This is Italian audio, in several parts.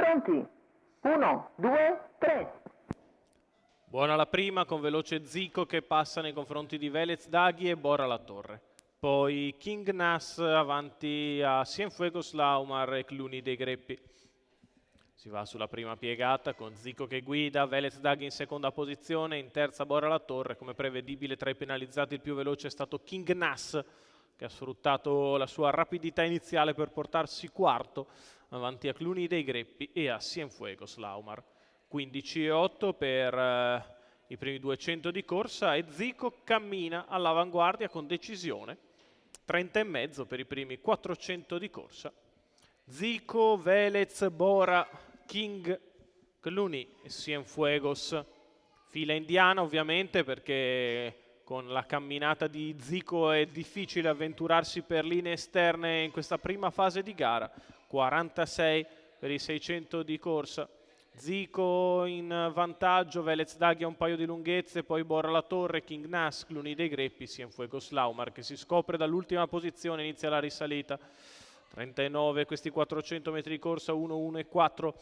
Pronti? 1, 2, 3. Buona la prima con veloce Zico che passa nei confronti di Velez Daghi e Bora La Torre. Poi King Nas avanti a Cienfuegos Laumar e Cluny dei Greppi. Si va sulla prima piegata con Zico che guida, Velez Daghi in seconda posizione, in terza Bora La Torre. Come prevedibile tra i penalizzati il più veloce è stato King Nas, che ha sfruttato la sua rapidità iniziale per portarsi quarto avanti a Cluny dei Greppi e a Cienfuegos Laumar. 15,8 per i primi 200 di corsa e Zico cammina all'avanguardia con decisione. 30,5 per i primi 400 di corsa. Zico, Velez, Bora, King, Cluny e Cienfuegos. Fila indiana ovviamente perché con la camminata di Zico è difficile avventurarsi per linee esterne in questa prima fase di gara. 46 per i 600 di corsa. Zico in vantaggio, Velez Daghi a un paio di lunghezze, poi Bora La Torre, King Nas, Cluny dei Greppi, Cienfuegos Laumar che si scopre dall'ultima posizione, inizia la risalita. 39 questi 400 metri di corsa, 1,1,4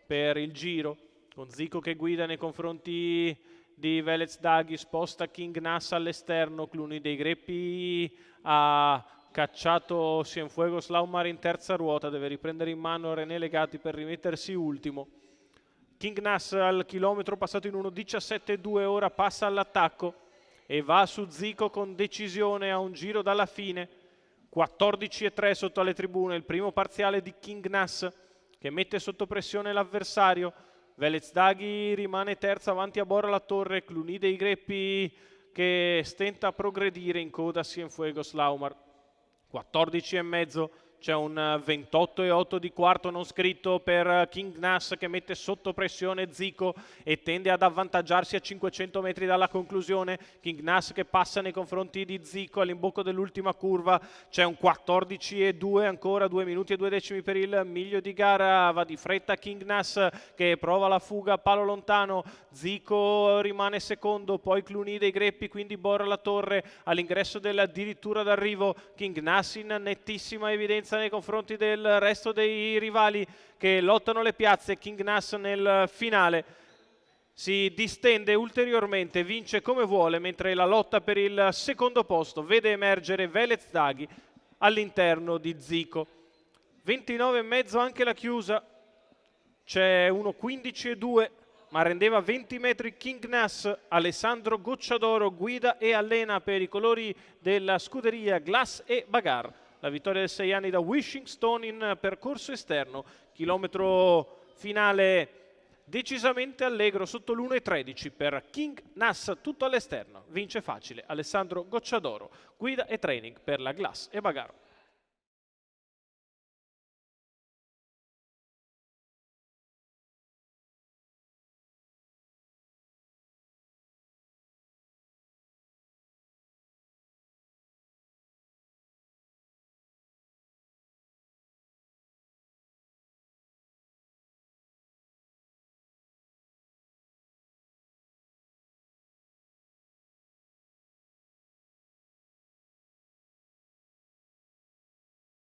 per il giro, con Zico che guida nei confronti di Velez Daghi, sposta King Nas all'esterno, Cluny dei Greppi ha cacciato Cienfuegos Laumar in terza ruota, deve riprendere in mano René Legati per rimettersi ultimo. King Nas al chilometro passato in 1,17,2 ora passa all'attacco e va su Zico con decisione a un giro dalla fine. 14,3 sotto alle tribune, il primo parziale di King Nas che mette sotto pressione l'avversario. Velez Daghi rimane terza avanti a Bora La Torre, Cluny dei Greppi che stenta a progredire in coda a Cienfuegos Laumar. 14,5, c'è un 28,8 di quarto non scritto per King Nas che mette sotto pressione Zico e tende ad avvantaggiarsi a 500 metri dalla conclusione. King Nas che passa nei confronti di Zico all'imbocco dell'ultima curva, c'è un 14,2 ancora, 2 minuti e 2 decimi per il miglio di gara. Va di fretta King Nas che prova la fuga a palo lontano, Zico rimane secondo, poi Cluny dei Greppi, quindi Bora La Torre all'ingresso dell'addirittura d'arrivo. King Nas in nettissima evidenza nei confronti del resto dei rivali che lottano le piazze. King Nas nel finale si distende ulteriormente, vince come vuole, mentre la lotta per il secondo posto vede emergere Velez Daghi all'interno di Zico. 29,5 anche la chiusa, c'è 1,15,2 ma rendeva 20 metri King Nas. Alessandro Gocciadoro guida e allena per i colori della scuderia Glass e Bagar. La vittoria del 6 anni da Wishing Stone in percorso esterno, chilometro finale decisamente allegro sotto l'1,13 per King Nas, tutto all'esterno. Vince facile Alessandro Gocciadoro, guida e training per la Glass e Bagar.